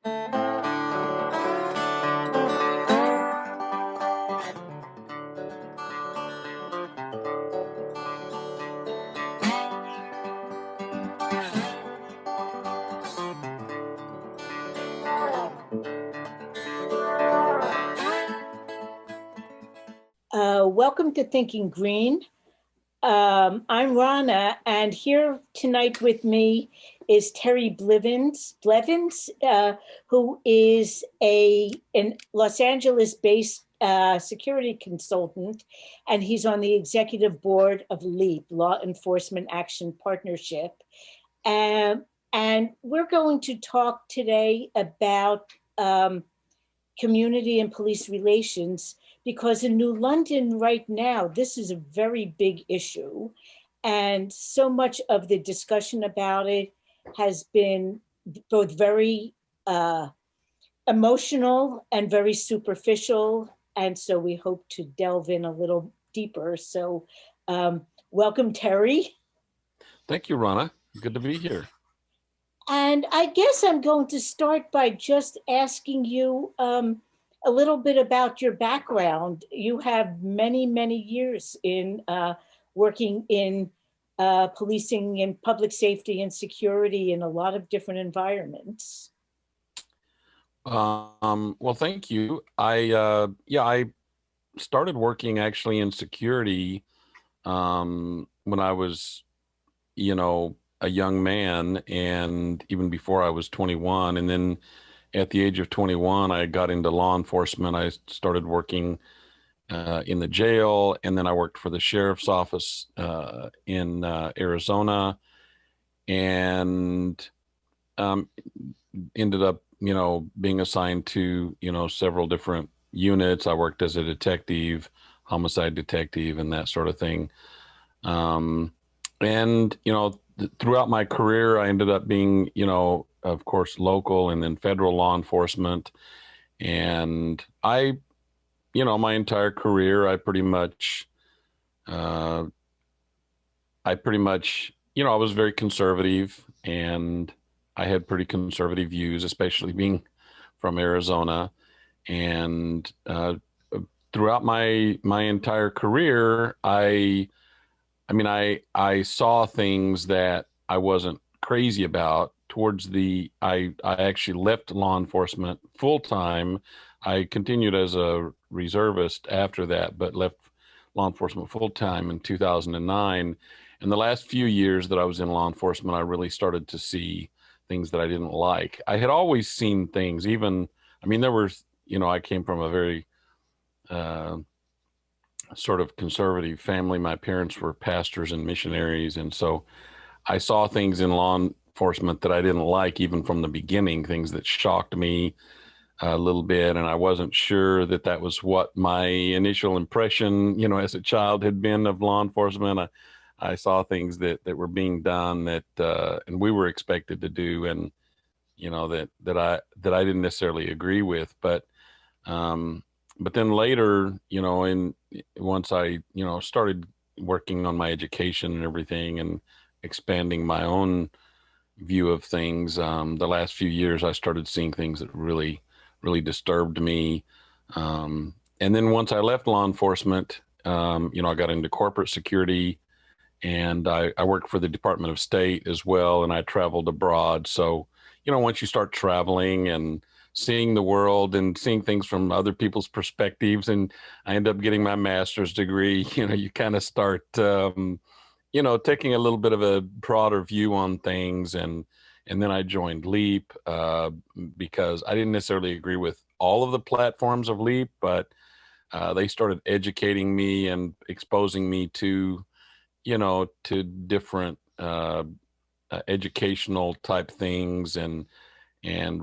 Welcome to Thinking Green. I'm Rana, and here tonight with me is Terry Blevins, who is an Los Angeles-based security consultant, and he's on the executive board of LEAP, Law Enforcement Action Partnership. And we're going to talk today about community and police relations, because in New London right now, this is a very big issue. And so much of the discussion about it has been both very emotional and very superficial. And so we hope to delve in a little deeper. So welcome, Terry. Thank you, Rana. Good to be here. And I guess I'm going to start by just asking you a little bit about your background. You have many, many years in working in policing and public safety and security in a lot of different environments. Well, thank you. I started working actually in security when I was, a young man, and even before I was 21. And then at the age of 21, I got into law enforcement. I started working in the jail, and then I worked for the sheriff's office in Arizona, and ended up, being assigned to, several different units. I worked as a detective, homicide detective, and that sort of thing. And, throughout my career, I ended up being, of course, local and then federal law enforcement. And my entire career, I pretty much, I was very conservative, and I had pretty conservative views, especially being from Arizona. And throughout my entire career, I saw things that I wasn't crazy about. I actually left law enforcement full time. I continued as a reservist after that, but left law enforcement full time in 2009. And the last few years that I was in law enforcement, I really started to see things that I didn't like. I had always seen things, there were, I came from a very sort of conservative family. My parents were pastors and missionaries. And so I saw things in law enforcement that I didn't like, even from the beginning, things that shocked me a little bit. And I wasn't sure that that was what my initial impression, as a child had been of law enforcement. I saw things that were being done that, and we were expected to do, and, that I didn't necessarily agree with. But then later, once I, started working on my education and everything and expanding my own view of things, the last few years, I started seeing things that really, really disturbed me. And then once I left law enforcement, I got into corporate security, and I worked for the Department of State as well, and I traveled abroad. So, once you start traveling and seeing the world and seeing things from other people's perspectives, and I ended up getting my master's degree, you kind of start, taking a little bit of a broader view on things. And then I joined LEAP because I didn't necessarily agree with all of the platforms of LEAP, but they started educating me and exposing me to different educational type things and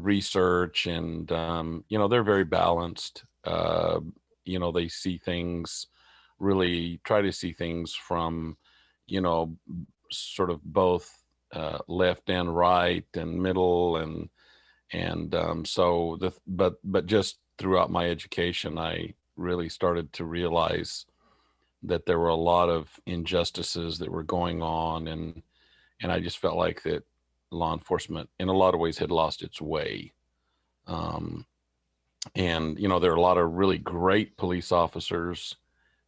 research, and they're very balanced. They see things, really try to see things from sort of both left and right and middle, but just throughout my education, I really started to realize that there were a lot of injustices that were going on, and I just felt like that law enforcement in a lot of ways had lost its way. Um, and, there are a lot of really great police officers,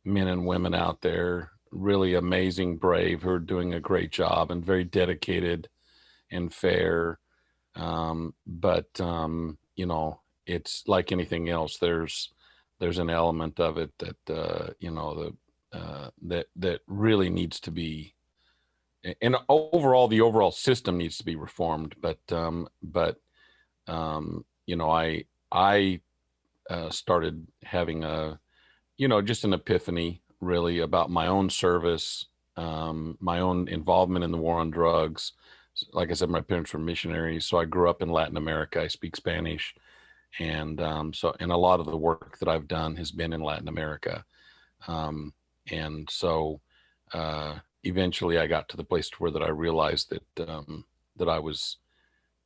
men and women out there, really amazing, brave, who are doing a great job and very dedicated and fair. But it's like anything else. There's an element of it that that really needs to be, and overall the overall system needs to be reformed. But I started having just an epiphany really about my own service, my own involvement in the war on drugs. Like I said, my parents were missionaries, so I grew up in Latin America. I speak Spanish, and and a lot of the work that I've done has been in Latin America. And so eventually, I got to the place where that I realized that I was,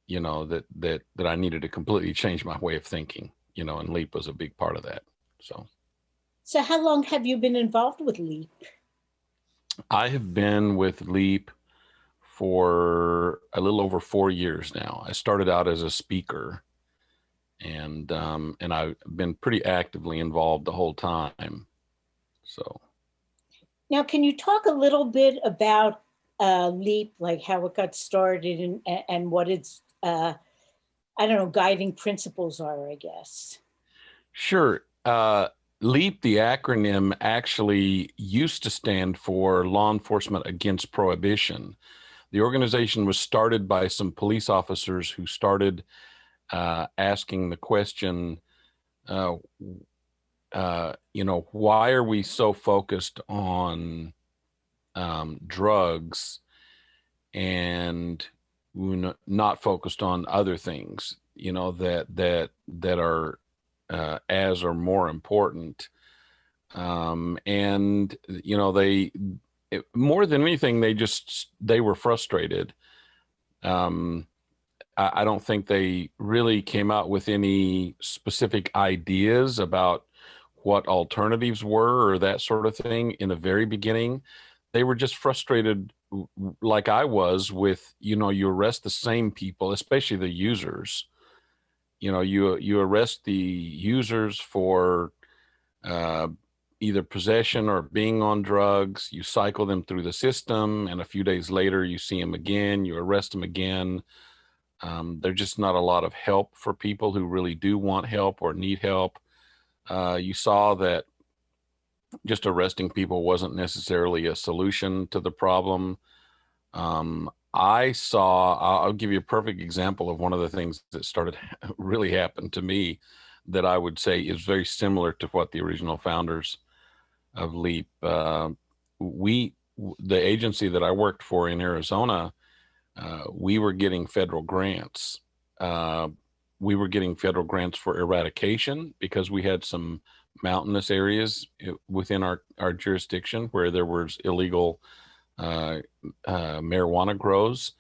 that I needed to completely change my way of thinking. And LEAP was a big part of that. So how long have you been involved with LEAP? I have been with LEAP for a little over 4 years now. I started out as a speaker, and I've been pretty actively involved the whole time. So Now, can you talk a little bit about LEAP, like how it got started and what its, I don't know, guiding principles are, I guess. sure. LEAP, the acronym, actually used to stand for Law Enforcement Against Prohibition. The organization was started by some police officers who started asking the question, why are we so focused on drugs and not focused on other things, that are as or more important. And more than anything, they were frustrated. I don't think they really came out with any specific ideas about what alternatives were or that sort of thing in the very beginning. They were just frustrated, like I was, with, you arrest the same people, especially the users. You arrest the users for uh, either possession or being on drugs. You cycle them through the system, and a few days later, you see them again. You arrest them again. There's just not a lot of help for people who really do want help or need help. You saw that just arresting people wasn't necessarily a solution to the problem. I'll give you a perfect example of one of the things that started really happened to me that I would say is very similar to what the original founders of LEAP, the agency that I worked for in Arizona, we were getting federal grants. We were getting federal grants for eradication because we had some mountainous areas within our jurisdiction where there was illegal marijuana grows.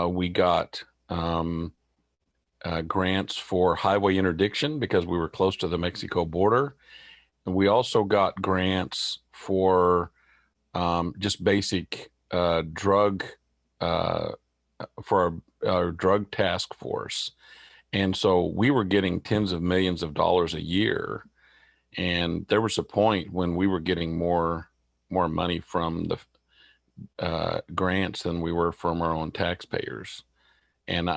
We got grants for highway interdiction because we were close to the Mexico border. And we also got grants for just basic drug uh, for our drug task force. And so we were getting tens of millions of dollars a year. And there was a point when we were getting more money from the grants than we were from our own taxpayers. And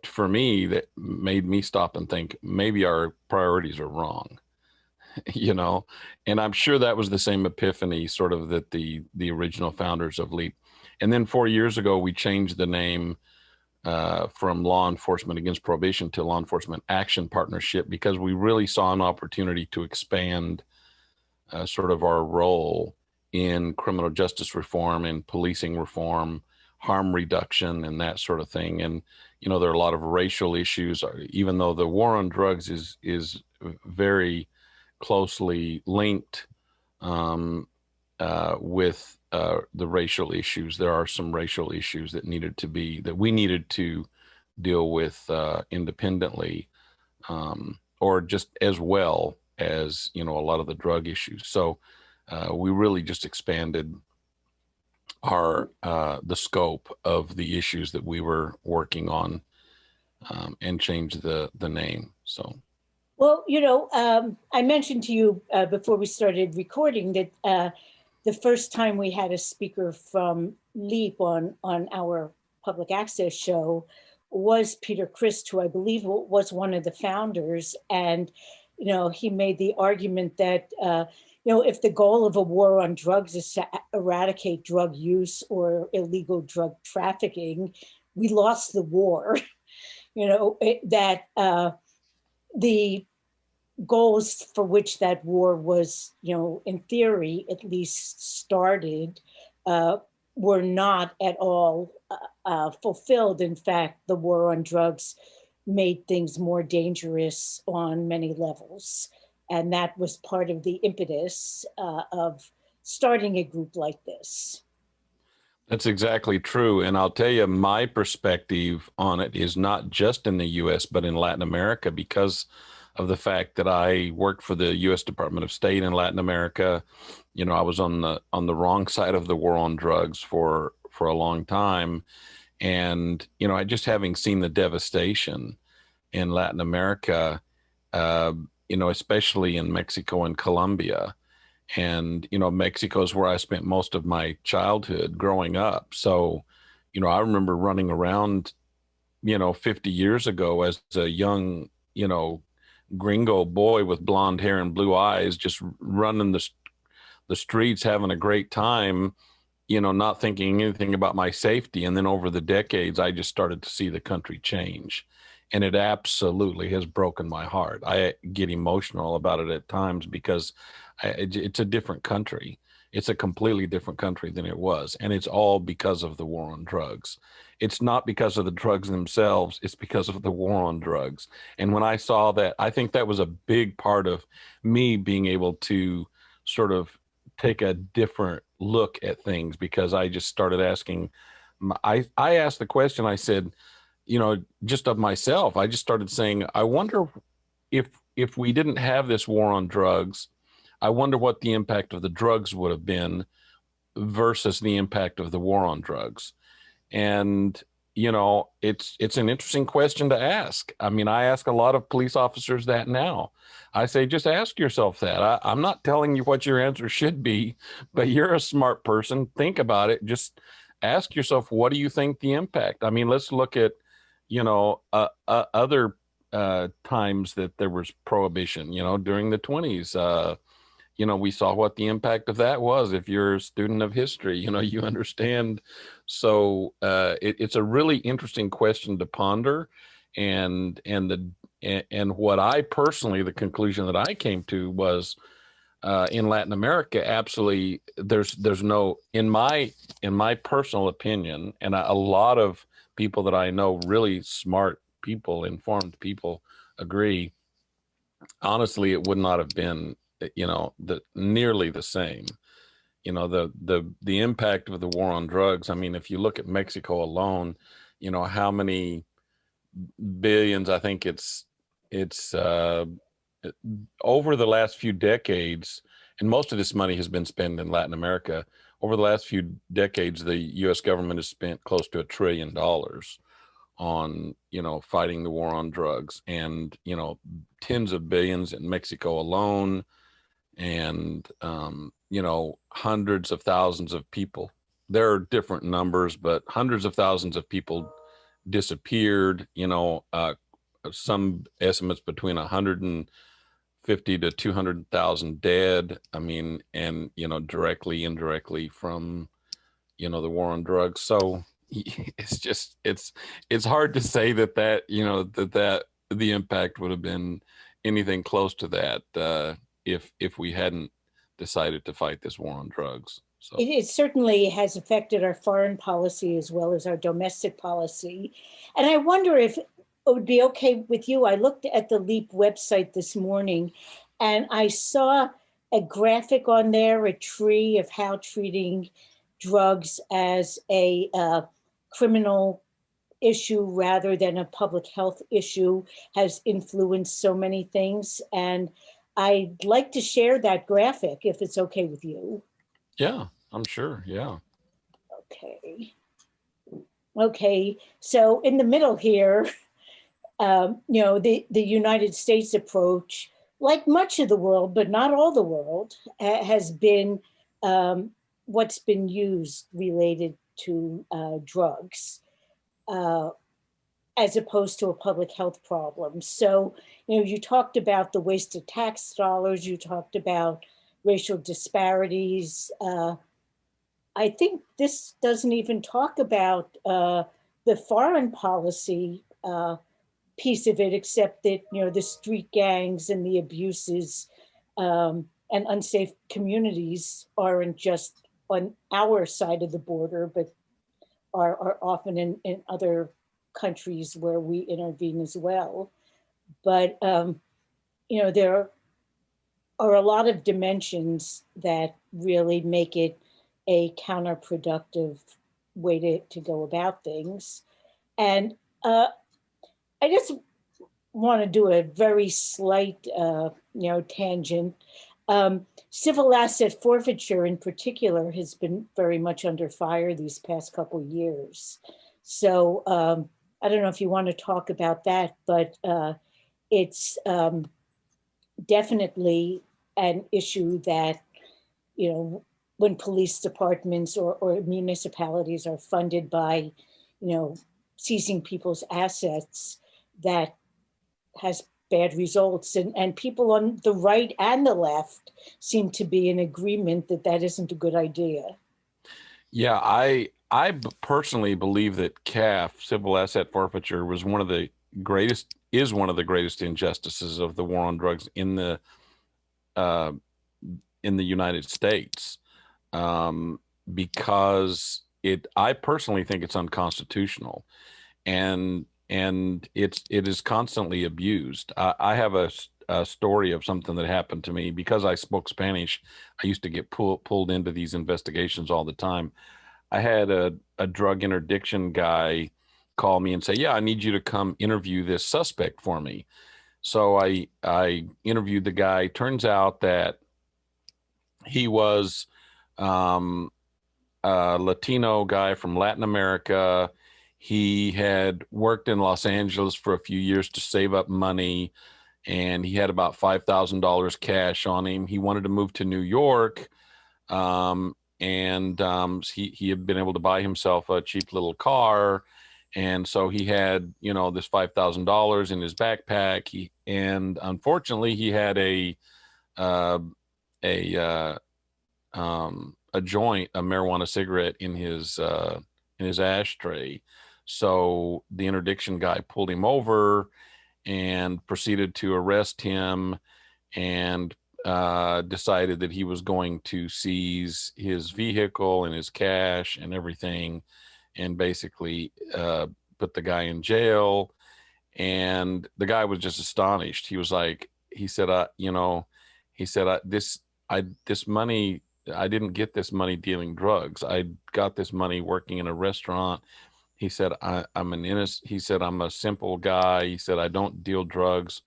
for me, that made me stop and think maybe our priorities are wrong. And I'm sure that was the same epiphany sort of that the original founders of LEAP. And then 4 years ago, we changed the name from Law Enforcement Against Prohibition to Law Enforcement Action Partnership because we really saw an opportunity to expand sort of our role in criminal justice reform and policing reform, harm reduction, and that sort of thing. And there are a lot of racial issues, even though the war on drugs is very closely linked with the racial issues. There are some racial issues that we needed to deal with independently, or just as well as a lot of the drug issues. So we really just expanded the scope of the issues that we were working on and change the name. So. Well, I mentioned to you before we started recording that the first time we had a speaker from LEAP on our public access show was Peter Christ, who I believe was one of the founders. And, he made the argument that, if the goal of a war on drugs is to eradicate drug use or illegal drug trafficking, we lost the war. That the goals for which that war was, in theory, at least started, uh, were not at all fulfilled. In fact, the war on drugs made things more dangerous on many levels. And that was part of the impetus of starting a group like this. That's exactly true. And I'll tell you, my perspective on it is not just in the US, but in Latin America because of the fact that I worked for the US Department of State in Latin America. I was on the wrong side of the war on drugs for a long time. And, I just having seen the devastation in Latin America, especially in Mexico and Colombia, and Mexico is where I spent most of my childhood growing up. So I remember running around 50 years ago as a young gringo boy with blonde hair and blue eyes, just running the streets having a great time, not thinking anything about my safety. And then over the decades I just started to see the country change, and it absolutely has broken my heart. I get emotional about it at times because it's a different country. It's a completely different country than it was. And it's all because of the war on drugs. It's not because of the drugs themselves. It's because of the war on drugs. And when I saw that, I think that was a big part of me being able to sort of take a different look at things, because I just started asking, I asked the question, I said, just of myself, I just started saying, I wonder if we didn't have this war on drugs, I wonder what the impact of the drugs would have been versus the impact of the war on drugs. And it's an interesting question to ask. I mean, I ask a lot of police officers that now. I say, just ask yourself that. I'm not telling you what your answer should be, but you're a smart person. Think about it. Just ask yourself, what do you think the impact? I mean, let's look at, other times that there was prohibition, during the 20s. We saw what the impact of that was. If you're a student of history, you understand. So it's a really interesting question to ponder, and what I personally, the conclusion that I came to was, in Latin America, absolutely, there's no, in my personal opinion, and a lot of people that I know, really smart people, informed people, agree. Honestly, it would not have been, nearly the same. The impact of the war on drugs. I mean, if you look at Mexico alone, how many billions, I think it's over the last few decades, and most of this money has been spent in Latin America. Over the last few decades, the US government has spent close to $1 trillion on fighting the war on drugs, and tens of billions in Mexico alone, and hundreds of thousands of people. There are different numbers, but hundreds of thousands of people disappeared. Some estimates between 150 to 200,000 dead. I mean, and directly, indirectly from the war on drugs. So it's just it's hard to say that the impact would have been anything close to that, if we hadn't decided to fight this war on drugs. So It certainly has affected our foreign policy as well as our domestic policy. And I wonder if it would be okay with you. I looked at the LEAP website this morning and I saw a graphic on there, a tree of how treating drugs as a criminal issue rather than a public health issue has influenced so many things. And I'd like to share that graphic if it's okay with you. yeah, I'm sure. Yeah. Okay. Okay. So in the middle here, The United States approach, like much of the world, but not all the world, has been what's been used related to drugs, uh, as opposed to a public health problem. So, you talked about the waste of tax dollars, you talked about racial disparities. I think this doesn't even talk about the foreign policy piece of it, except that the street gangs and the abuses and unsafe communities aren't just on our side of the border, but are often in other countries where we intervene as well. But there are a lot of dimensions that really make it a counterproductive way to go about things. And I just want to do a very slight, tangent. Civil asset forfeiture, in particular, has been very much under fire these past couple of years. So I don't know if you want to talk about that, but it's definitely an issue that, when police departments or municipalities are funded by, seizing people's assets, that has bad results. And people on the right and the left seem to be in agreement that that isn't a good idea. Yeah, personally believe that CAF, civil asset forfeiture, is one of the greatest injustices of the war on drugs uh, in the United States, because I personally think it's unconstitutional, and it is constantly abused. I have a story of something that happened to me because I spoke Spanish. I used to get pulled into these investigations all the time. I had a drug interdiction guy call me and say, "Yeah, I need you to come interview this suspect for me." So I interviewed the guy. Turns out that he was um, a Latino guy from Latin America. He had worked in Los Angeles for a few years to save up money, and he had about $5,000 cash on him. He wanted to move to New York, and he had been able to buy himself a cheap little car, and so he had this $5,000 in his backpack. And unfortunately he had uh, a a joint, a marijuana cigarette in his ashtray. So the interdiction guy pulled him over and proceeded to arrest him, and decided that he was going to seize his vehicle and his cash and everything, and basically put the guy in jail. And the guy was just astonished. He was like, he said, he said, this money, I didn't get this money dealing drugs. I got this money working in a restaurant. He said, I'm an innocent. He said, I'm a simple guy. He said, I don't deal drugs.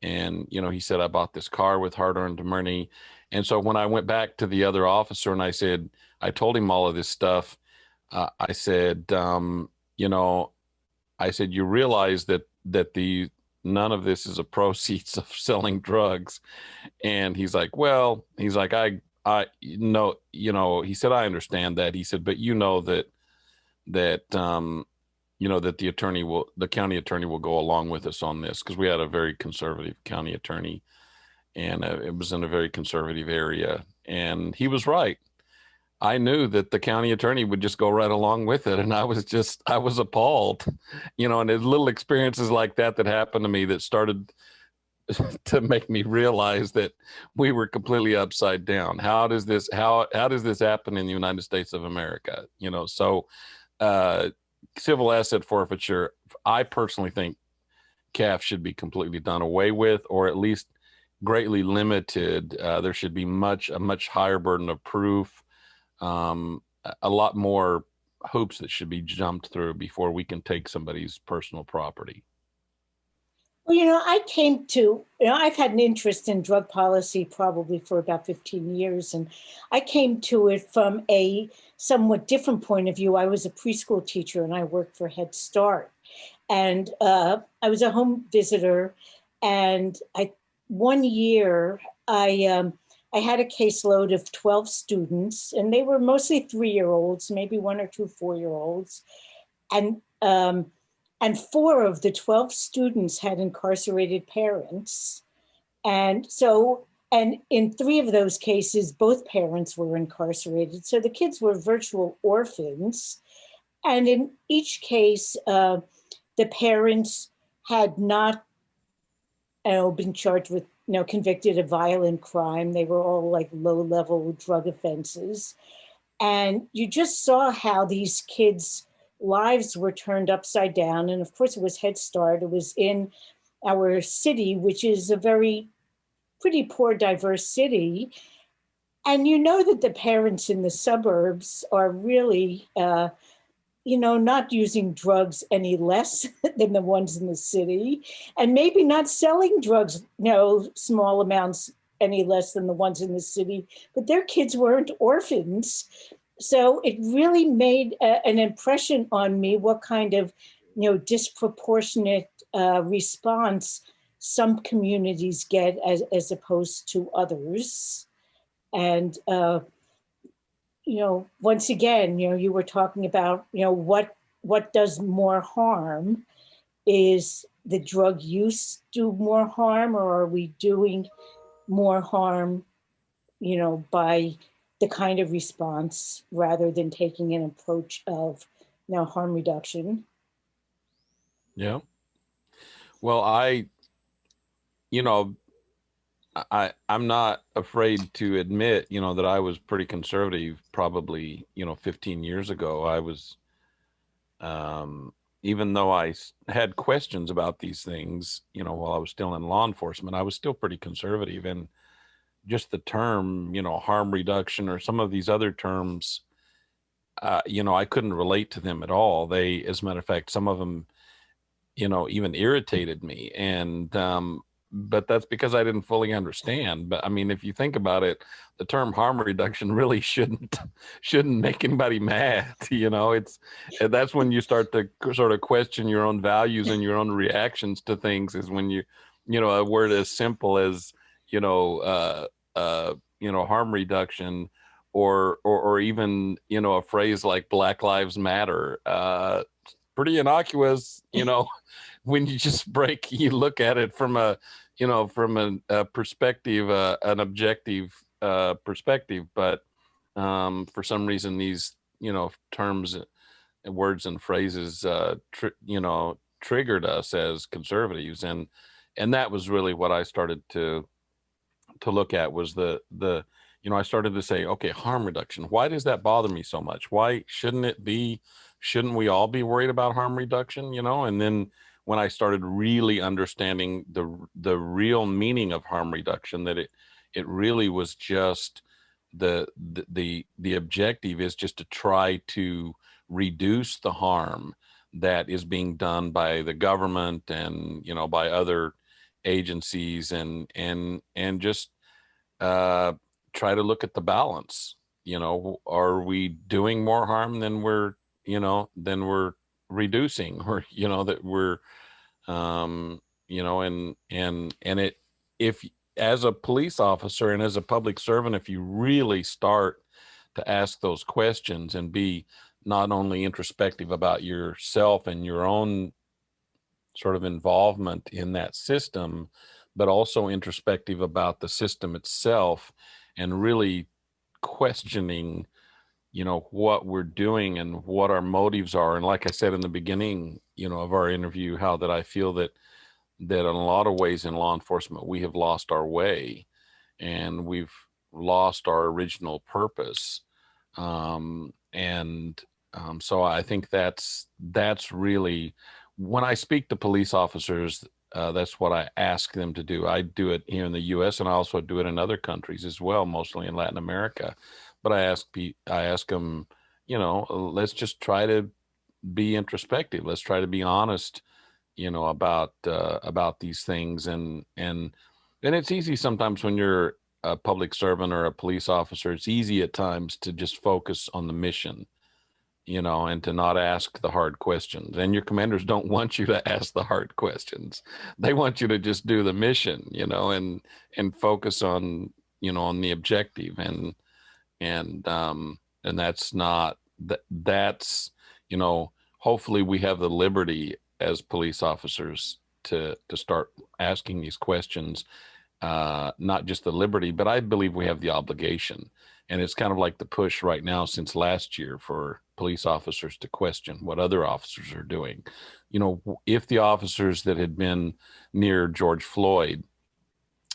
And, he said, I bought this car with hard earned money. And so when I went back to the other officer and I told him all of this stuff, I said, I said, you realize that none of this is a proceeds of selling drugs. And he's like, well, he's like, I know, he said, I understand that. He said, but that that the county attorney will go along with us on this, because we had a very conservative county attorney, and it was in a very conservative area. And he was right. I knew that the county attorney would just go right along with it. And I was appalled, and there's little experiences like that happened to me that started to make me realize that we were completely upside down. How does this happen in the United States of America? So civil asset forfeiture, I personally think CAF should be completely done away with, or at least greatly limited. There should be a much higher burden of proof, a lot more hoops that should be jumped through before we can take somebody's personal property. Well, I've had an interest in drug policy probably for about 15 years, and I came to it from a somewhat different point of view. I was a preschool teacher and I worked for Head Start. And I was a home visitor, and one year I had a caseload of 12 students, and they were mostly 3-year-olds, maybe 1 or 2 4-year-olds, and and 4 of the 12 students had incarcerated parents, and in 3 of those cases, both parents were incarcerated, so the kids were virtual orphans. And in each case, the parents had not been charged with, convicted of violent crime. They were all like low-level drug offenses. And you just saw how these kids' lives were turned upside down. And of course, it was Head Start. It was in our city, which is a very pretty poor, diverse city. And you know that the parents in the suburbs are really not using drugs any less than the ones in the city, and maybe not selling drugs, small amounts any less than the ones in the city, but their kids weren't orphans. So it really made an impression on me what kind of, disproportionate response some communities get as opposed to others. And once again, you were talking about, what does more harm? Is the drug use do more harm, or are we doing more harm, by the kind of response rather than taking an approach of, harm reduction? Yeah. Well, you know, I'm not afraid to admit, that I was pretty conservative probably, 15 years ago. I was, even though had questions about these things, while I was still in law enforcement, I was still pretty conservative. And just the term, harm reduction or some of these other terms, I couldn't relate to them at all. As a matter of fact, some of them, even irritated me. And, but that's because I didn't fully understand. But I mean, if you think about it, the term harm reduction really shouldn't make anybody mad. That's when you start to sort of question your own values and your own reactions to things, is when a word as simple as, harm reduction, or even, a phrase like Black Lives Matter, pretty innocuous, when you look at it from a perspective, an objective perspective. But for some reason, these, terms, words and phrases, triggered us as conservatives. And that was really what I started to look at, was I started to say, okay, harm reduction. Why does that bother me so much? Why shouldn't we all be worried about harm reduction? And then when I started really understanding the real meaning of harm reduction, that it really was just the objective is just to try to reduce the harm that is being done by the government and, by other agencies, and just try to look at the balance. Are we doing more harm than we're reducing, or that we're and it if as a police officer and as a public servant, if you really start to ask those questions and be not only introspective about yourself and your own sort of involvement in that system, but also introspective about the system itself, and really questioning, what we're doing and what our motives are. And like I said in the beginning, of our interview, how that I feel that in a lot of ways in law enforcement, we have lost our way, and we've lost our original purpose. So I think that's really, when I speak to police officers, that's what I ask them to do. I do it here in the U.S. and I also do it in other countries as well, mostly in Latin America. But I ask them, let's just try to be introspective. Let's try to be honest, about these things. And it's easy sometimes when you're a public servant or a police officer. It's easy at times to just focus on the mission, and to not ask the hard questions. And your commanders don't want you to ask the hard questions. They want you to just do the mission, and focus on, on the objective. And that's not that's, hopefully we have the liberty as police officers to start asking these questions, not just the liberty, but I believe we have the obligation. And it's kind of like the push right now since last year for police officers to question what other officers are doing. If the officers that had been near George Floyd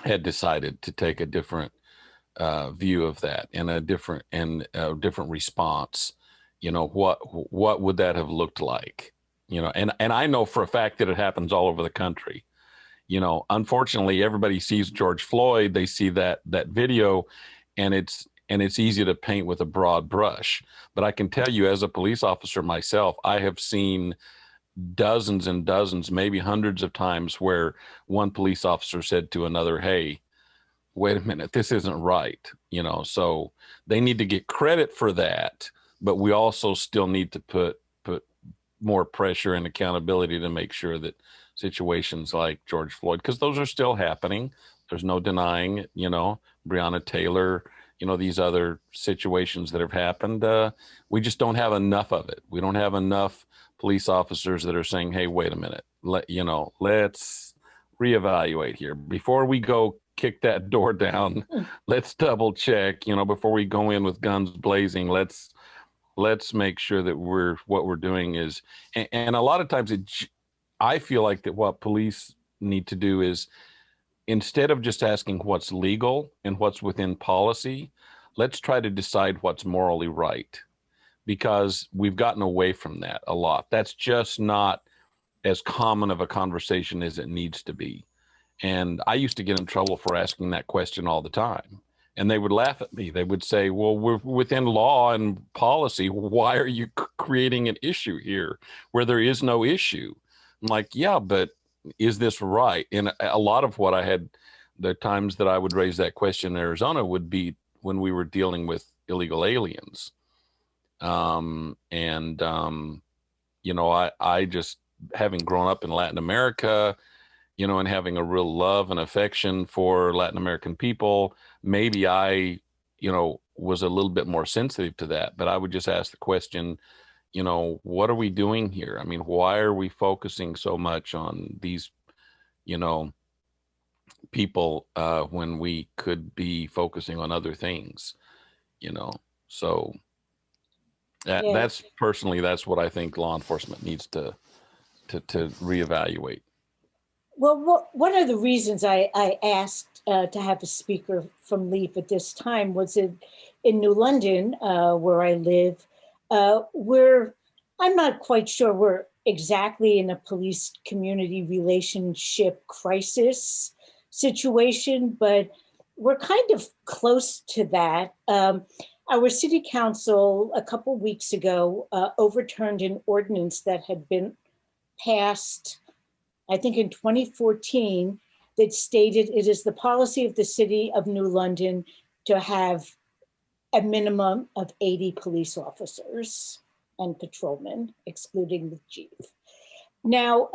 had decided to take a different view of that and a different response, what would that have looked like? And I know for a fact that it happens all over the country. Unfortunately, everybody sees George Floyd, they see that video, and it's easy to paint with a broad brush. But I can tell you, as a police officer myself, I have seen dozens and dozens, maybe hundreds of times where one police officer said to another, "Hey, wait a minute, this isn't right." So they need to get credit for that, but we also still need to put more pressure and accountability to make sure that situations like George Floyd, because those are still happening. There's no denying, Breonna Taylor, these other situations that have happened. We just don't have enough of it. We don't have enough police officers that are saying, "Hey, wait a minute, let's reevaluate here before we go kick that door down. Let's double check, before we go in with guns blazing. Let's make sure that what we're doing is," and a lot of times I feel like that what police need to do is, instead of just asking what's legal and what's within policy, let's try to decide what's morally right, because we've gotten away from that a lot. That's just not as common of a conversation as it needs to be. And I used to get in trouble for asking that question all the time. And they would laugh at me. They would say, "Well, we're within law and policy. Why are you creating an issue here where there is no issue?" I'm like, "Yeah, but is this right?" And a lot of what I had, the times that I would raise that question in Arizona would be when we were dealing with illegal aliens. I just, having grown up in Latin America, and having a real love and affection for Latin American people, maybe I, was a little bit more sensitive to that. But I would just ask the question, what are we doing here? I mean, why are we focusing so much on these, people, when we could be focusing on other things, So Yeah. that's personally, that's what I think law enforcement needs to reevaluate. Well, one of the reasons I asked to have a speaker from LEAP at this time was in New London, where I live, where I'm not quite sure we're exactly in a police community relationship crisis situation, but we're kind of close to that. Our city council a couple weeks ago overturned an ordinance that had been passed, I think in 2014, that stated it is the policy of the city of New London to have a minimum of 80 police officers and patrolmen, excluding the chief. Now,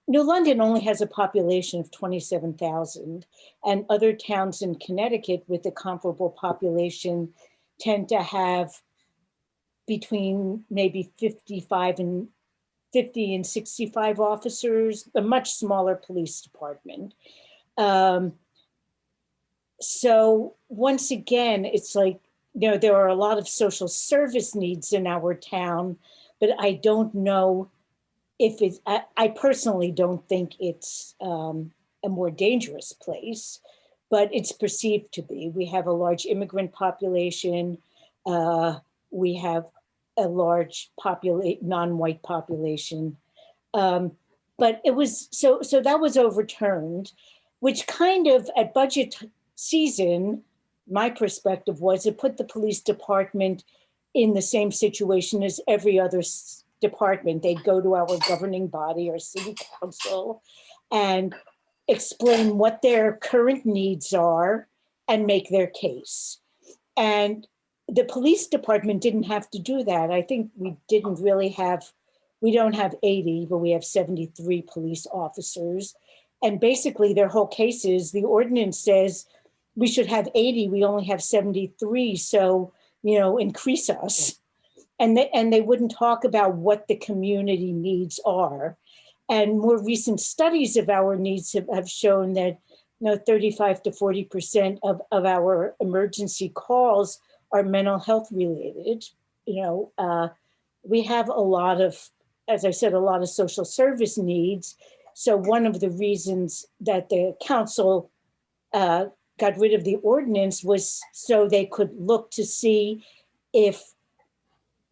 New London only has a population of 27,000, and other towns in Connecticut with a comparable population tend to have between maybe 50 and 65 officers, a much smaller police department. So once again, it's like, there are a lot of social service needs in our town, but I don't know if it's, I personally don't think it's a more dangerous place, but it's perceived to be. We have a large immigrant population. We have a large non-white population. But it was, so that was overturned, which kind of at budget season, my perspective was it put the police department in the same situation as every other department. They'd go to our governing body, our city council, and explain what their current needs are and make their case. And the police department didn't have to do that. I think we don't have 80, but we have 73 police officers. And basically their whole case is the ordinance says we should have 80, we only have 73. So, increase us. And they wouldn't talk about what the community needs are. And more recent studies of our needs have shown that 35 to 40% of our emergency calls are mental health related. We have a lot of, as I said, a lot of social service needs. So one of the reasons that the council got rid of the ordinance was so they could look to see if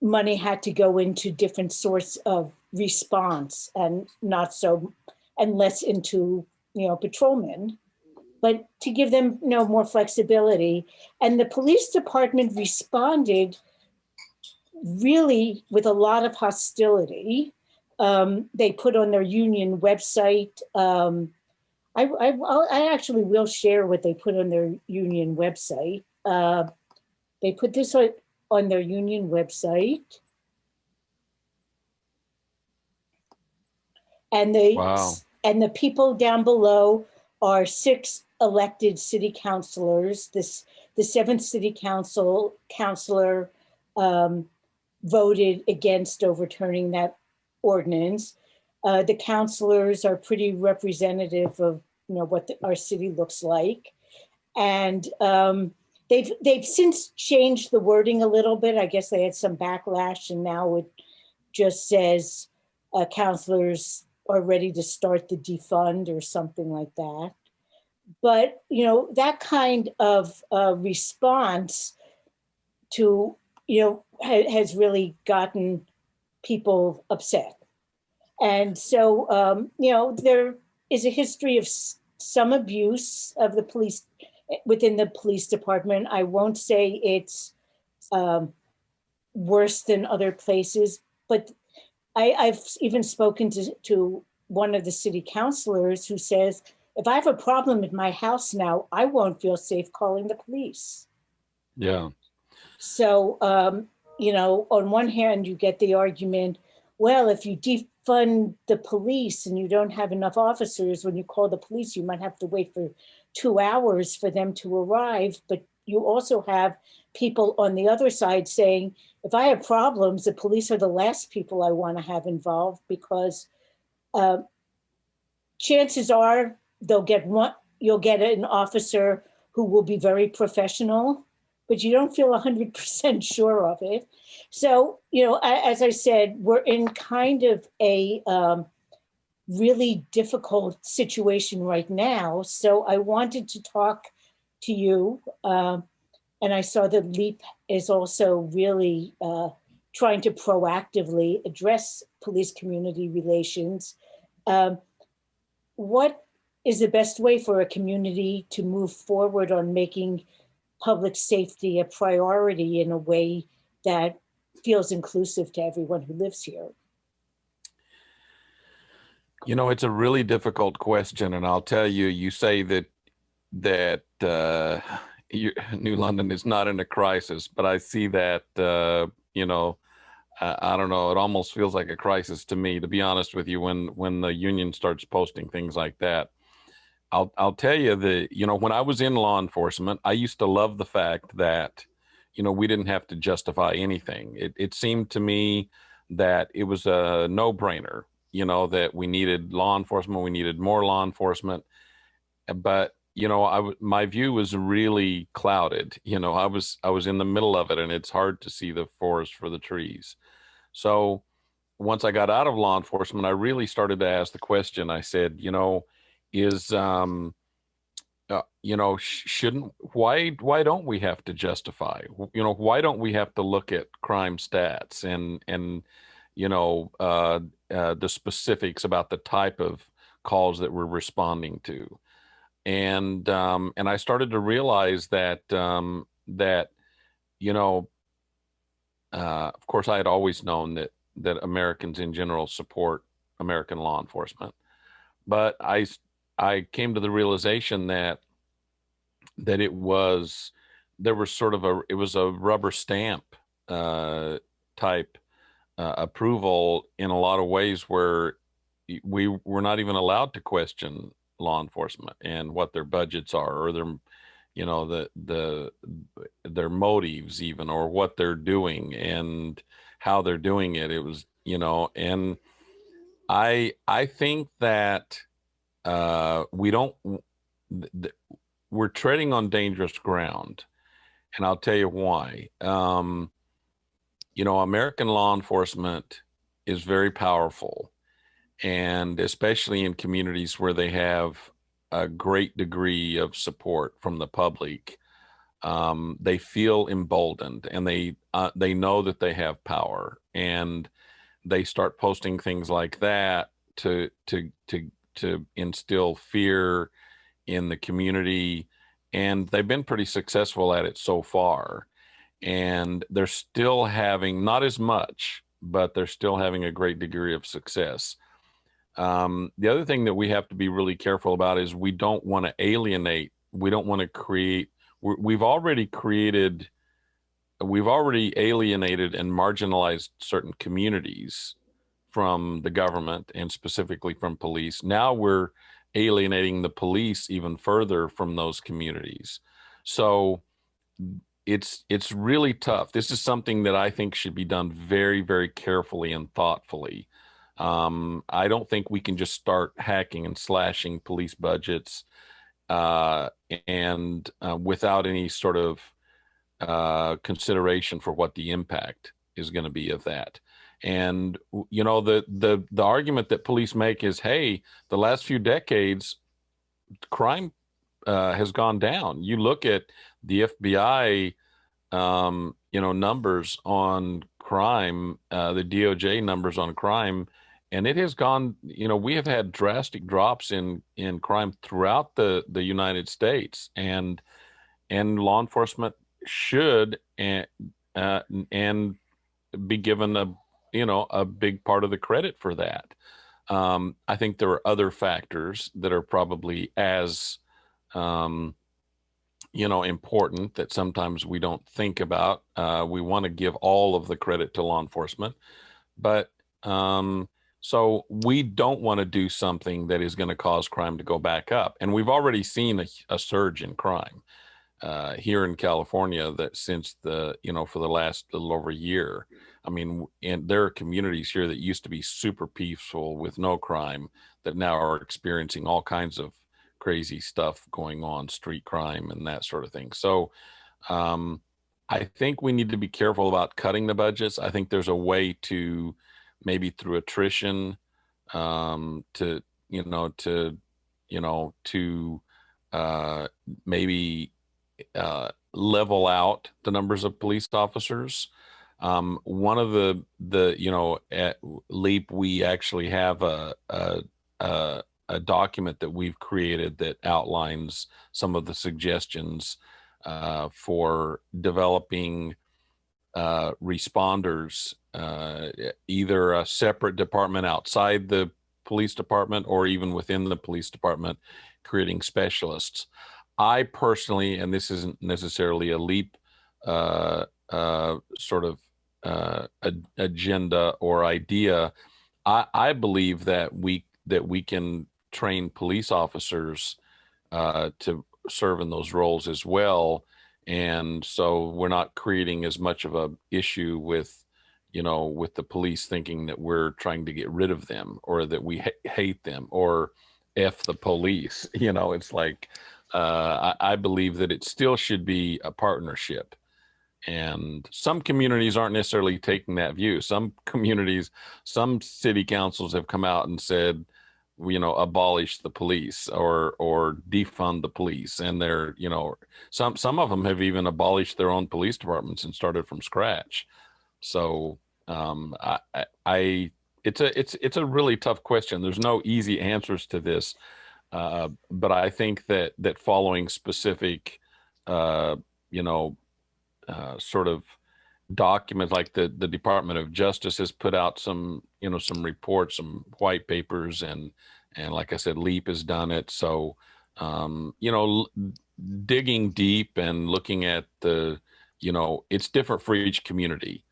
money had to go into different sorts of response and less into patrolmen, but to give them more flexibility. And the police department responded really with a lot of hostility. They put on their union website. I actually will share what they put on their union website. They put this on their union website. And Wow. the people down below are 6 elected city councilors. The 7th city councilor voted against overturning that ordinance. The councilors are pretty representative of what our city looks like, and they've since changed the wording a little bit. I guess they had some backlash, and now it just says councilors are ready to start the defund or something like that. But that kind of response to has really gotten people upset. And so there is a history of some abuse of the police within the police department. I won't say it's worse than other places, but I've even spoken to one of the city councilors who says, if I have a problem at my house now, I won't feel safe calling the police. Yeah. So, on one hand, you get the argument, well, if you defund the police and you don't have enough officers, when you call the police, you might have to wait for 2 hours for them to arrive. But you also have people on the other side saying, if I have problems, the police are the last people I want to have involved, because chances are you'll get an officer who will be very professional, but you don't feel 100% sure of it. So, as I said, we're in kind of a really difficult situation right now. So I wanted to talk to you. And I saw that LEAP is also really trying to proactively address police community relations. What is the best way for a community to move forward on making public safety a priority in a way that feels inclusive to everyone who lives here? It's a really difficult question, and I'll tell you. You say that New London is not in a crisis, but I see that I don't know. It almost feels like a crisis to me, to be honest with you. When the union starts posting things like that, I'll tell you when I was in law enforcement, I used to love the fact that we didn't have to justify anything. It seemed to me that it was a no-brainer. That we needed law enforcement, we needed more law enforcement, but my view was really clouded. I was in the middle of it, and it's hard to see the forest for the trees. So once I got out of law enforcement, I really started to ask the question. I said, is shouldn't why don't we have to justify? Why don't we have to look at crime stats and the specifics about the type of calls that we're responding to? And I started to realize that of course, I had always known that Americans in general support American law enforcement, but I came to the realization that it was there was sort of it was a rubber stamp type approval in a lot of ways, where we were not even allowed to question law enforcement and what their budgets are, or their, their motives even, or what they're doing and how they're doing it. It was, and I think that we don't th- we're treading on dangerous ground, and I'll tell you why. American law enforcement is very powerful, and especially in communities where they have a great degree of support from the public, they feel emboldened, and they know that they have power, and they start posting things like that to instill fear in the community, and they've been pretty successful at it so far. And they're still having, not as much, but they're still having a great degree of success. The other thing that we have to be really careful about is we don't want to alienate. We don't want to create. We've already created. We've already alienated and marginalized certain communities from the government, and specifically from police. Now we're alienating the police even further from those communities. So it's really tough. This is something that I think should be done very, very carefully and thoughtfully. I don't think we can just start hacking and slashing police budgets and without any sort of consideration for what the impact is going to be of that. And the argument that police make is, hey, the last few decades, crime has gone down. You look at the FBI, numbers on crime, the DOJ numbers on crime, and it has gone. We have had drastic drops in crime throughout the United States, and law enforcement should and be given a big part of the credit for that. I think there are other factors that are probably as important that sometimes we don't think about. We want to give all of the credit to law enforcement, but so we don't want to do something that is going to cause crime to go back up. And we've already seen a surge in crime here in California that since for the last little over a year. I mean, and there are communities here that used to be super peaceful with no crime that now are experiencing all kinds of crazy stuff going on, street crime and that sort of thing. So I think we need to be careful about cutting the budgets. I think there's a way to, maybe through attrition, to maybe level out the numbers of police officers. One of at LEAP, we actually have a document that we've created that outlines some of the suggestions for developing responders, either a separate department outside the police department or even within the police department, creating specialists. I personally, and this isn't necessarily a LEAP sort of agenda or idea, I believe that we can train police officers to serve in those roles as well. And so we're not creating as much of a issue with the police thinking that we're trying to get rid of them, or that we hate them, or F the police. It's like, I believe that it still should be a partnership. And some communities aren't necessarily taking that view. Some communities, some city councils have come out and said, abolish the police, or defund the police. And they're, some of them have even abolished their own police departments and started from scratch. So it's a really tough question. There's no easy answers to this, but I think that following specific, sort of documents, like the Department of Justice has put out some reports, some white papers, and like I said, LEAP has done it. So digging deep and looking at it's different for each community,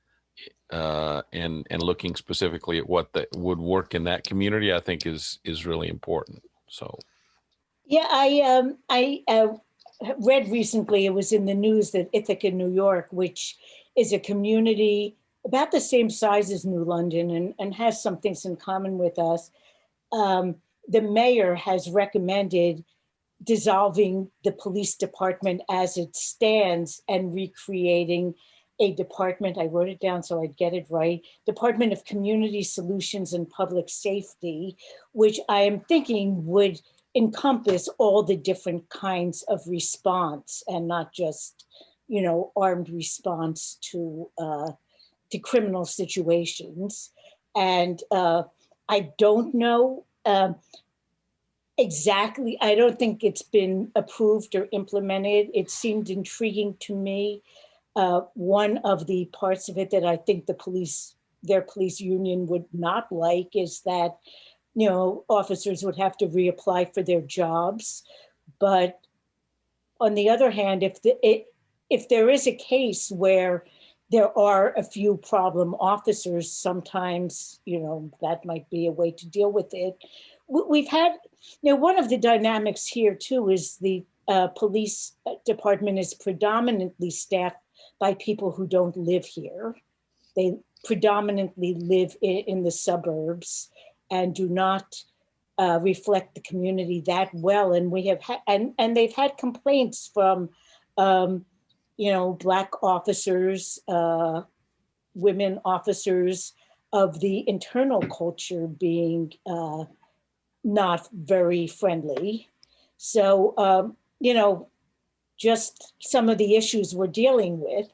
and looking specifically at what that would work in that community, I think is really important. So Yeah, I read recently, it was in the news, that Ithaca, New York, which is a community about the same size as New London and has some things in common with us. Um, the mayor has recommended dissolving the police department as it stands and recreating a department. I wrote it down so I'd get it right. Department of Community Solutions and Public Safety, which I am thinking would encompass all the different kinds of response and not just, armed response to criminal situations. And I don't know. Exactly. I don't think it's been approved or implemented. It seemed intriguing to me. One of the parts of it that I think their police union would not like is that, officers would have to reapply for their jobs. But on the other hand, if there is a case where there are a few problem officers, sometimes, that might be a way to deal with it. We've had, one of the dynamics here too is the police department is predominantly staffed by people who don't live here. They predominantly live in the suburbs and do not reflect the community that well. And we have and they've had complaints from, Black officers, women officers, of the internal culture being not very friendly. So, just some of the issues we're dealing with.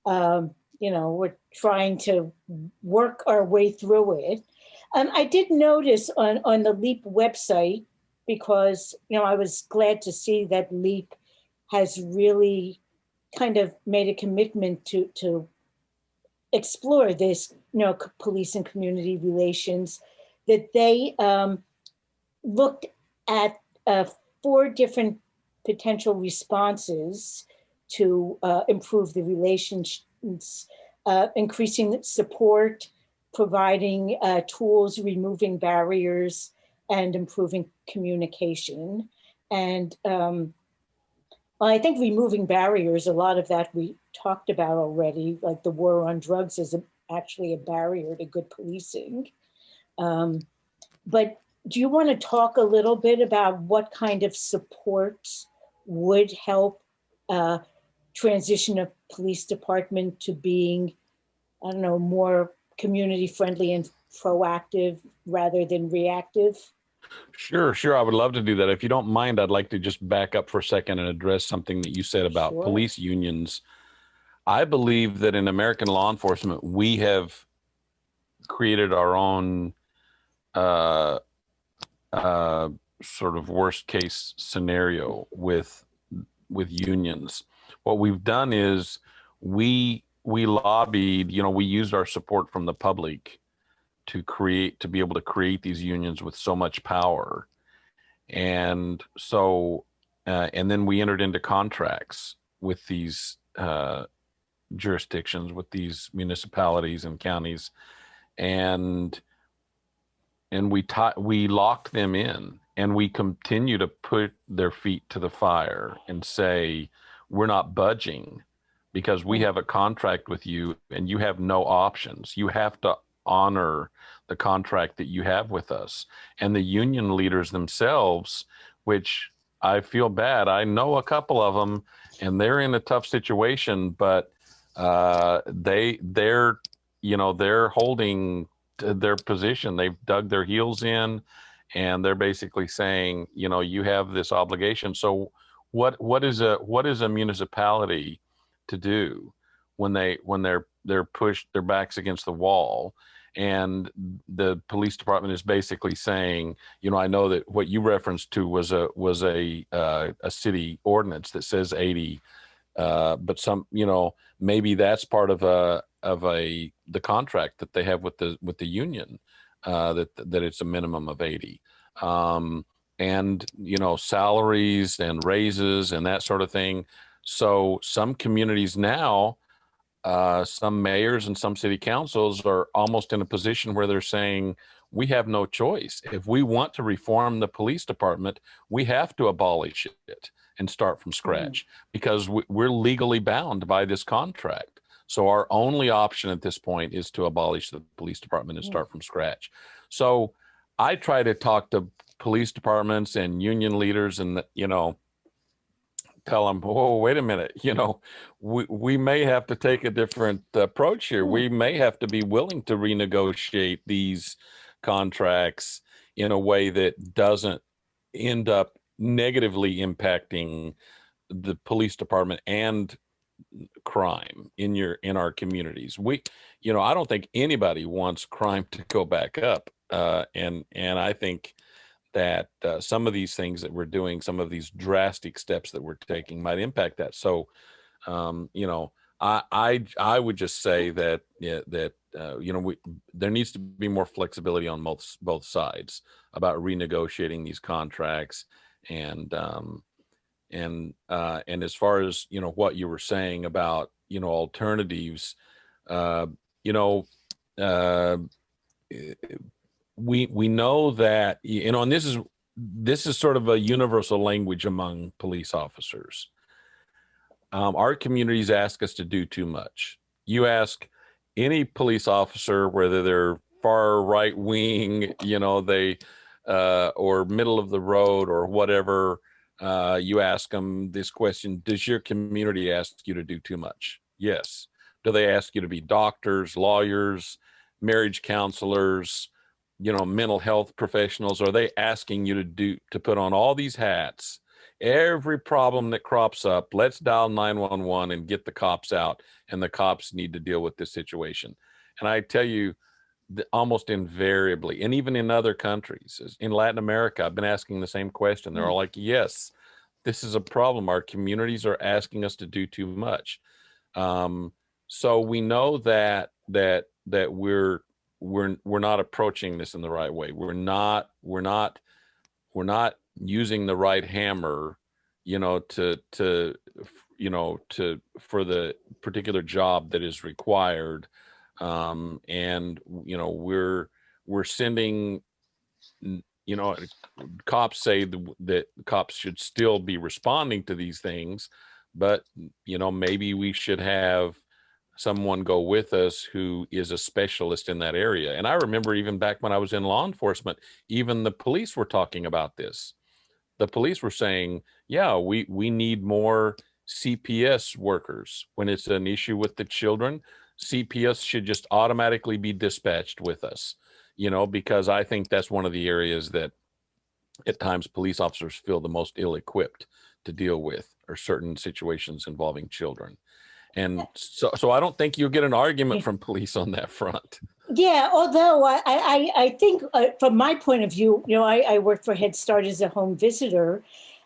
We're trying to work our way through it. I did notice on the LEAP website, because, I was glad to see that LEAP has really kind of made a commitment to explore this, police and community relations, that they looked at 4 different potential responses to improve the relations, increasing support, providing tools, removing barriers, and improving communication. And I think removing barriers, a lot of that we talked about already, like the war on drugs is actually a barrier to good policing. But do you want to talk a little bit about what kind of supports would help transition a police department to being, I don't know, more community friendly and proactive rather than reactive? sure, I would love to do that. If you don't mind, I'd like to just back up for a second and address something that you said about Sure. police unions. I believe that in American law enforcement, we have created our own uh, uh, sort of worst case scenario with unions. What we've done is we lobbied, we used our support from the public to be able to create these unions with so much power. And so and then we entered into contracts with these jurisdictions, with these municipalities and counties, and we locked them in, and we continue to put their feet to the fire and say, we're not budging because we have a contract with you and you have no options. You have to honor the contract that you have with us. And the union leaders themselves, which I feel bad, I know a couple of them and they're in a tough situation, but they're holding their position. They've dug their heels in, and they're basically saying, you have this obligation. So what is a municipality to do when they're pushed, their backs against the wall, and the police department is basically saying, I know that what you referenced to was a city ordinance that says 80, but maybe that's part of the contract that they have with the union, that it's a minimum of 80. and salaries and raises and that sort of thing. So some communities now, some mayors and some city councils are almost in a position where they're saying, we have no choice. If we want to reform the police department, we have to abolish it and start from scratch because we're legally bound by this contract. So our only option at this point is to abolish the police department and start from scratch. So I try to talk to police departments and union leaders and, tell them, whoa, wait a minute, we may have to take a different approach here. We may have to be willing to renegotiate these contracts in a way that doesn't end up negatively impacting the police department and crime in our communities. I don't think anybody wants crime to go back up. And I think that some of these things that we're doing, some of these drastic steps that we're taking might impact that. So, I would just say that there needs to be more flexibility on both sides about renegotiating these contracts, and as far as what you were saying about alternatives, uh, you know. Uh, we know that and this is sort of a universal language among police officers. Our communities ask us to do too much. You ask any police officer, whether they're far right wing, they or middle of the road or whatever, you ask them this question: does your community ask you to do too much? Yes. Do they ask you to be doctors, lawyers, marriage counselors, mental health professionals? Are they asking you to put on all these hats? Every problem that crops up, let's dial 911 and get the cops out, and the cops need to deal with this situation. And I tell you, almost invariably, and even in other countries, in Latin America, I've been asking the same question. They're all like, yes, this is a problem. Our communities are asking us to do too much. So we know that we're not approaching this in the right way. We're not using the right hammer, for the particular job that is required. And we're sending, cops say that cops should still be responding to these things, but maybe we should have someone go with us who is a specialist in that area. And I remember even back when I was in law enforcement, even the police were talking about this. The police were saying, yeah, we need more CPS workers. When it's an issue with the children, CPS should just automatically be dispatched with us, because I think that's one of the areas that at times police officers feel the most ill-equipped to deal with, are certain situations involving children. And so I don't think you'll get an argument from police on that front. Yeah, although I think from my point of view, I worked for Head Start as a home visitor,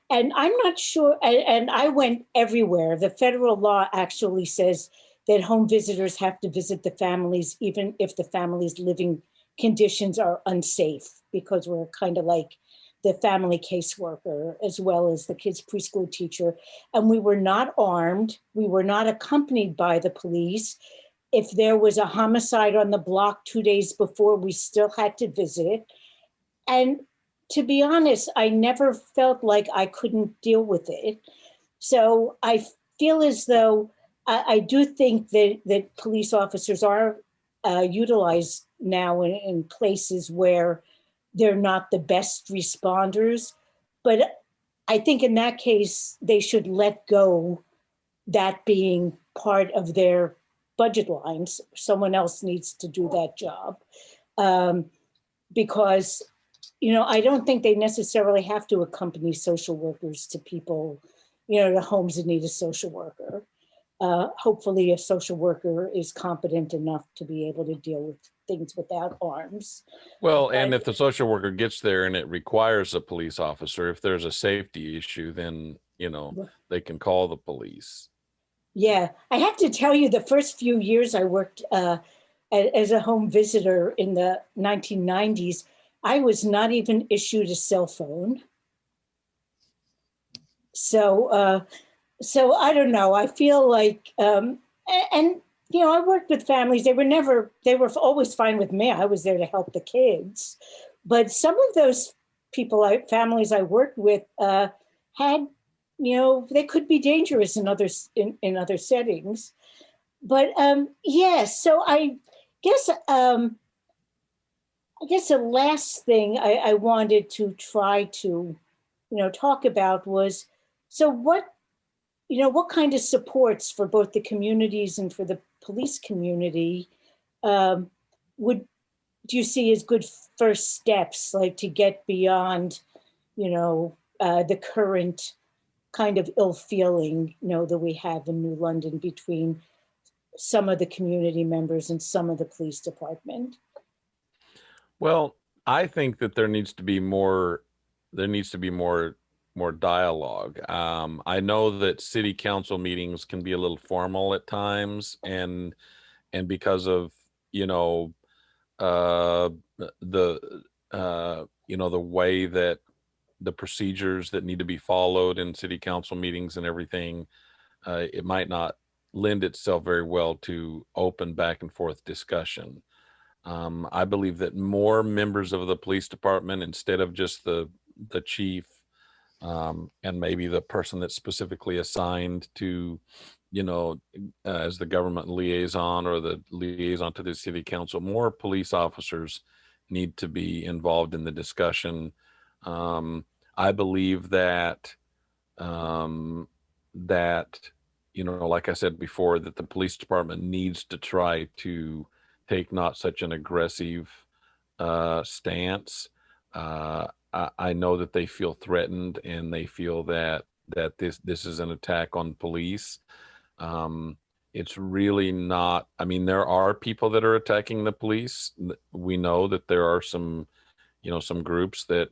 and I'm not sure, and I went everywhere. The federal law actually says that home visitors have to visit the families, even if the family's living conditions are unsafe, because we're kind of like the family caseworker as well as the kids' preschool teacher. And we were not armed. We were not accompanied by the police. If there was a homicide on the block 2 days before, we still had to visit. And to be honest, I never felt like I couldn't deal with it. So I feel as though I do think that police officers are utilized now in places where they're not the best responders. But I think in that case, they should let go that being part of their budget lines. Someone else needs to do that job. Because, I don't think they necessarily have to accompany social workers to people, to homes that need a social worker. Hopefully a social worker is competent enough to be able to deal with things without arms. Well, and if the social worker gets there and it requires a police officer, if there's a safety issue, then, they can call the police. Yeah, I have to tell you, the first few years I worked as a home visitor in the 1990s, I was not even issued a cell phone. So, so I don't know. I feel like, and you know, I worked with families. They were always fine with me. I was there to help the kids, but some of those families I worked with, had, you know, they could be dangerous in in other settings. But yes, so guess I guess the last thing I wanted to try to, talk about was, so what, what kind of supports for both the communities and for the police community, um, would do you see as good first steps, like to get beyond, the current kind of ill feeling, that we have in New London between some of the community members and some of the police department? Well, I think that there needs to be more dialogue. I know that city council meetings can be a little formal at times, and because of, you know, uh, the the way that the procedures that need to be followed in city council meetings and everything, it might not lend itself very well to open back and forth discussion. I believe that more members of the police department, instead of just the chief, and maybe the person that's specifically assigned to, as the government liaison or the liaison to the city council, more police officers need to be involved in the discussion. I believe um, that, like I said before, that the police department needs to try to take not such an aggressive stance. I know that they feel threatened, and they feel that this is an attack on police. Um, it's really not. I mean, there are people that are attacking the police. We know that there are some groups that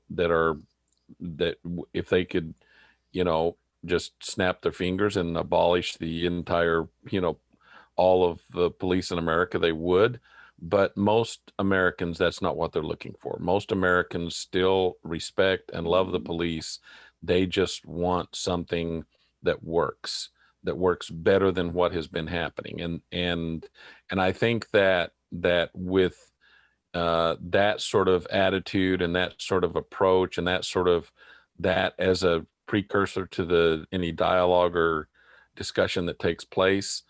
if they could, you know, just snap their fingers and abolish the entire, all of the police in America, they would. But most Americans, that's not what they're looking for. Most Americans still respect and love the police. They just want something that works, that works better than what has been happening. And I think that with that sort of attitude and that sort of approach and that as a precursor to any dialogue or discussion that takes place,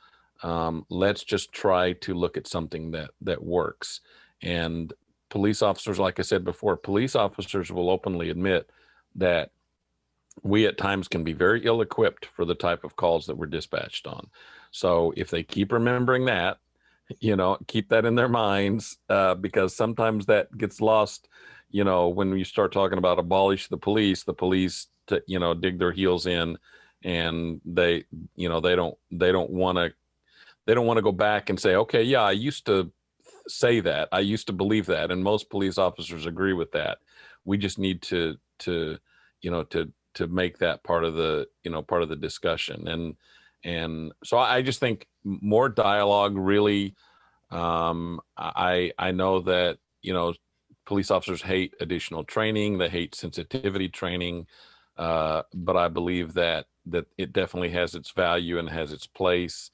let's just try to look at something that works. And police officers, like I said before, police officers will openly admit that we at times can be very ill equipped for the type of calls that we're dispatched on. So if they keep remembering that, keep that in their minds, because sometimes that gets lost. When you start talking about abolish the police, dig their heels in, and they don't want to go back and say, okay, yeah, I used to say that, I used to believe that, and most police officers agree with that. We just need to you know to make that part of the discussion. And so I just think more dialogue really. I know that police officers hate additional training, they hate sensitivity training, but I believe that it definitely has its value and has its place.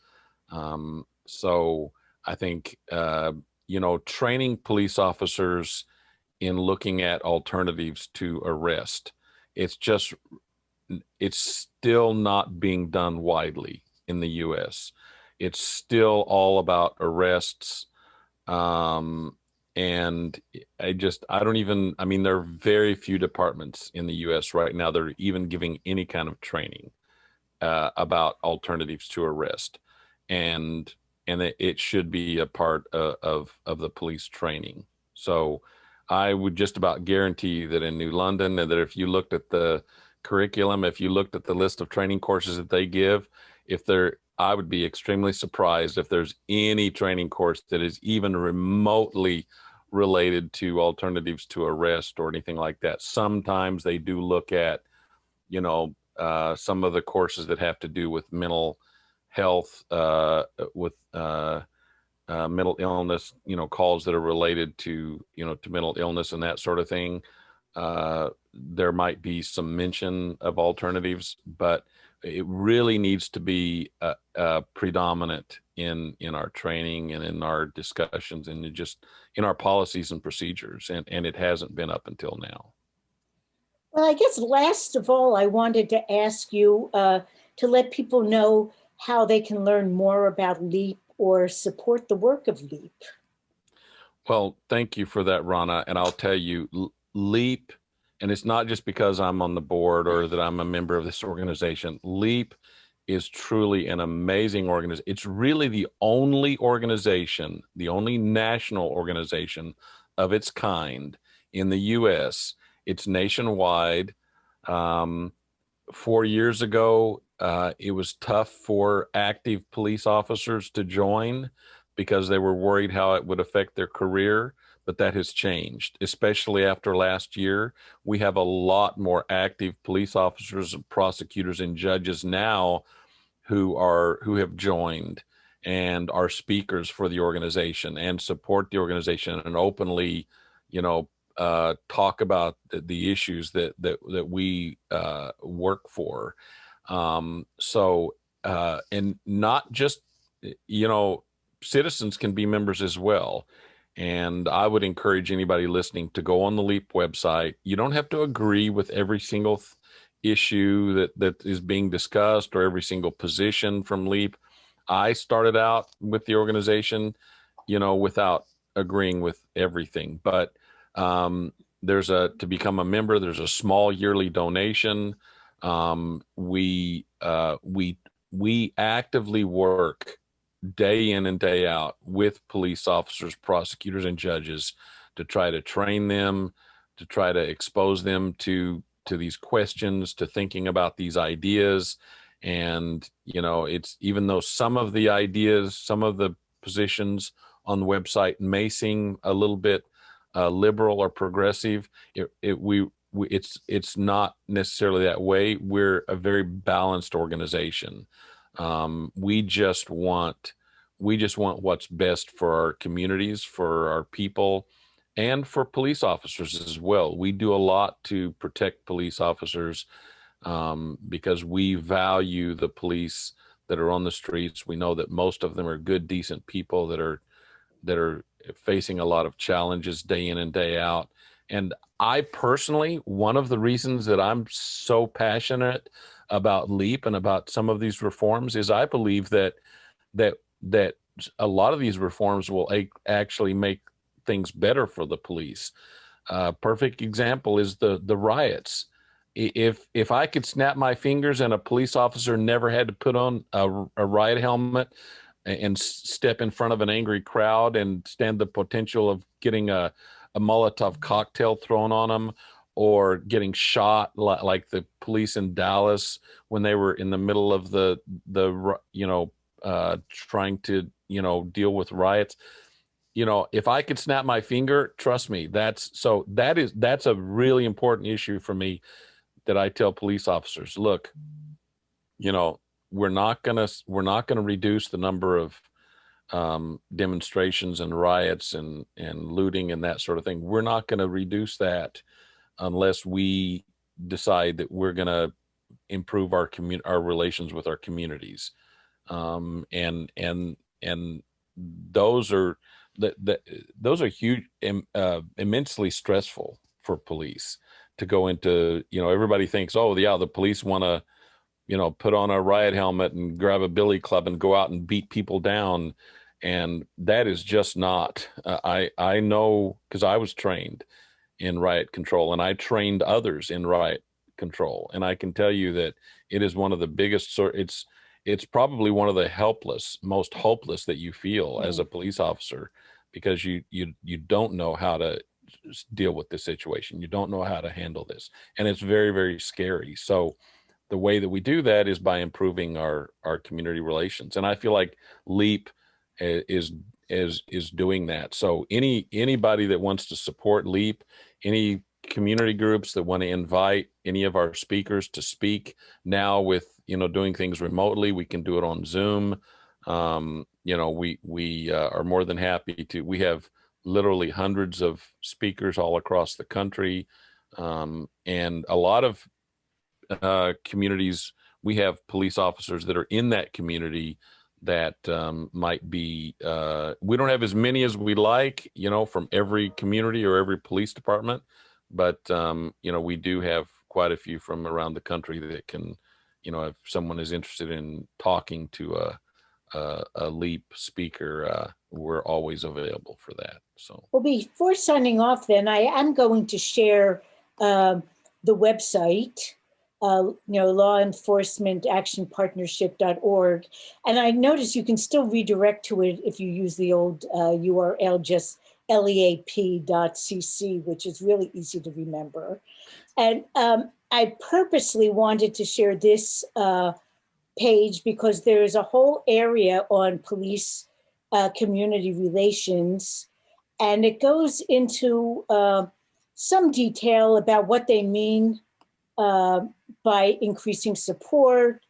So I think training police officers in looking at alternatives to arrest, it's just it's still not being done widely in the US. It's still all about arrests. Um, and I don't even, I mean, there are very few departments in the US right now that are even giving any kind of training about alternatives to arrest. And it should be a part of the police training. So I would just about guarantee that in New London, and that if you looked at the curriculum, if you looked at the list of training courses that they give, I would be extremely surprised if there's any training course that is even remotely related to alternatives to arrest or anything like that. Sometimes they do look at, some of the courses that have to do with mental health, with mental illness, calls that are related to, to mental illness and that sort of thing. there might be some mention of alternatives, but it really needs to be predominant in our training and in our discussions and just in our policies and procedures. And it hasn't been up until now. Well, I guess last of all, I wanted to ask you to let people know how they can learn more about LEAP or support the work of LEAP. Well, thank you for that, Rana. And I'll tell you, LEAP, and it's not just because I'm on the board or that I'm a member of this organization. LEAP is truly an amazing organization. It's really the only organization, the only national organization of its kind in the U.S. It's nationwide. 4 years ago, it was tough for active police officers to join because they were worried how it would affect their career, but that has changed, especially after last year. We have a lot more active police officers, prosecutors, and judges now who have joined and are speakers for the organization and support the organization and openly, talk about the issues that we work for. And not just, citizens can be members as well. And I would encourage anybody listening to go on the LEAP website. You don't have to agree with every single issue that is being discussed or every single position from LEAP. I started out with the organization, without agreeing with everything. But to become a member, there's a small yearly donation. We actively work day in and day out with police officers, prosecutors, and judges to try to train them, to try to expose them to these questions, to thinking about these ideas. And, it's even though some of the ideas, some of the positions on the website may seem a little bit liberal or progressive, it's not necessarily that way. We're a very balanced organization. We just want what's best for our communities, for our people, and for police officers as well. We do a lot to protect police officers because we value the police that are on the streets. We know that most of them are good, decent people that are facing a lot of challenges day in and day out. And I personally, one of the reasons that I'm so passionate about LEAP and about some of these reforms is I believe that a lot of these reforms will actually make things better for the police. Perfect example is the riots. If I could snap my fingers and a police officer never had to put on a riot helmet and step in front of an angry crowd and stand the potential of getting a Molotov cocktail thrown on them or getting shot like the police in Dallas when they were in the middle of the trying to deal with riots. If I could snap my finger, trust me, that's a really important issue for me, that I tell police officers, look, we're not gonna reduce the number of demonstrations and riots and looting and that sort of thing. We're not going to reduce that unless we decide that we're going to improve our relations with our communities. And those are those are huge, immensely stressful for police to go into. Everybody thinks, oh yeah, the police want to put on a riot helmet and grab a billy club and go out and beat people down. And that is just not, I know, because I was trained in riot control and I trained others in riot control. And I can tell you that it is one of the biggest, it's probably one of the most hopeless that you feel as a police officer, because you don't know how to deal with this situation. You don't know how to handle this. And it's very, very scary. So the way that we do that is by improving our community relations. And I feel like LEAP is doing that. So anybody that wants to support LEAP, any community groups that want to invite any of our speakers to speak now with, doing things remotely, we can do it on Zoom. We are more than happy to. We have literally hundreds of speakers all across the country And a lot of communities, we have police officers that are in that community that might be, we don't have as many as we like, from every community or every police department, but we do have quite a few from around the country that can, if someone is interested in talking to a LEAP speaker, we're always available for that. So, Well, before signing off, then I am going to share the website, law enforcement action partnership.org. And I notice you can still redirect to it if you use the old URL, just leap.cc, which is really easy to remember. And I purposely wanted to share this page because there's a whole area on police community relations, and it goes into some detail about what they mean by increasing support,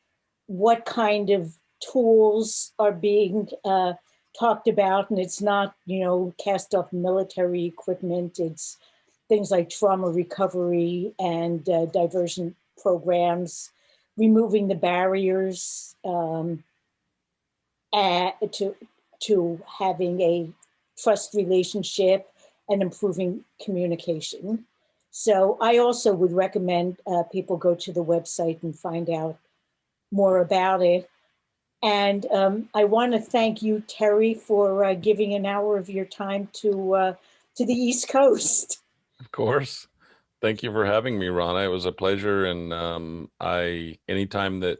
what kind of tools are being talked about, and it's not, cast off military equipment. It's things like trauma recovery and diversion programs, removing the barriers to having a trust relationship and improving communication. So I also would recommend people go to the website and find out more about it. And I want to thank you, Terry, for giving an hour of your time to the East Coast. of course. Thank you for having me, Rana. It was a pleasure. And anytime that,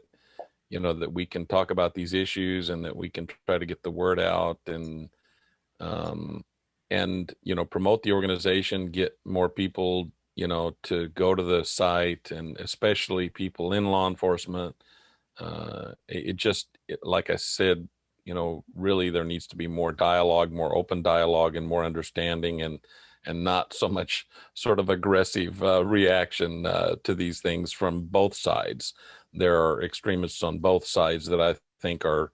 that we can talk about these issues and that we can try to get the word out um, and, promote the organization, get more people, to go to the site, and especially people in law enforcement. Like I said, really there needs to be more dialogue, more open dialogue, and more understanding, and not so much sort of aggressive reaction to these things from both sides. There are extremists on both sides that I think are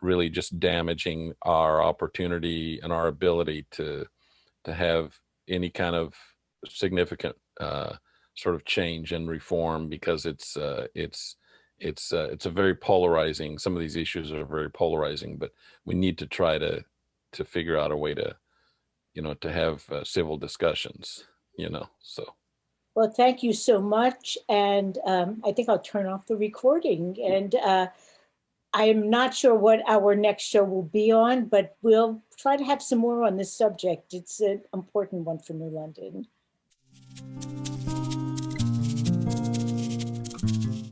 really just damaging our opportunity and our ability to have any kind of significant sort of change and reform, because it's a very polarizing. Some of these issues are very polarizing, but we need to try to figure out a way to to have civil discussions. So. Well, thank you so much. And I think I'll turn off the recording. And I'm not sure what our next show will be on, but we'll try to have some more on this subject. It's an important one for New London.